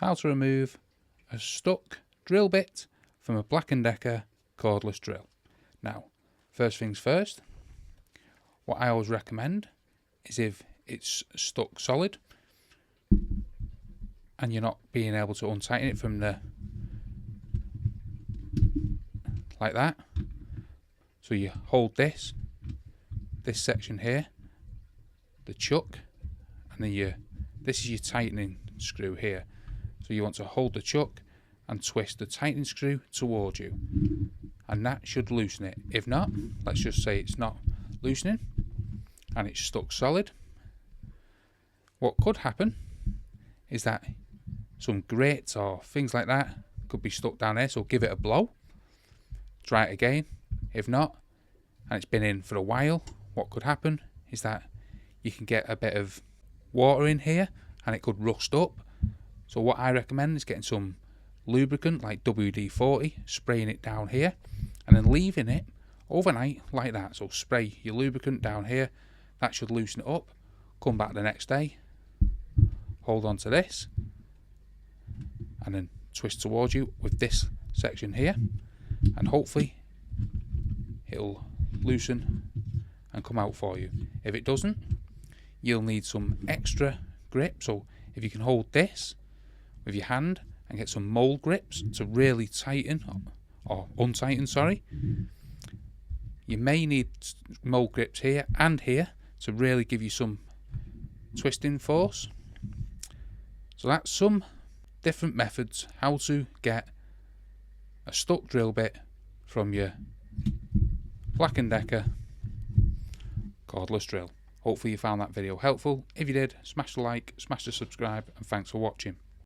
How to remove a stuck drill bit from a Black+Decker cordless drill. Now, first things first, what I always recommend is if it's stuck solid and you're not being able to untighten it from the like that, so you hold this section here, the chuck, and then this is your tightening screw here. So you want to hold the chuck and twist the tightening screw towards you, and that should loosen it. If not, let's just say it's not loosening and it's stuck solid, what could happen is that some grates or things like that could be stuck down there. So give it a blow, try it again. If not, and it's been in for a while, what could happen is that you can get a bit of water in here and it could rust up. So what I recommend is getting some lubricant like WD-40, spraying it down here and then leaving it overnight like that. So spray your lubricant down here, that should loosen it up. Come back the next day, hold on to this and then twist towards you with this section here, and hopefully it'll loosen and come out for you. If it doesn't, you'll need some extra grip. So if you can hold this with your hand and get some mold grips to really tighten or untighten, sorry, you may need mold grips here and here to really give you some twisting force. So that's some different methods how to get a stuck drill bit from your Black+Decker cordless drill. Hopefully you found that video helpful. If you did, smash the like, smash the subscribe, and thanks for watching.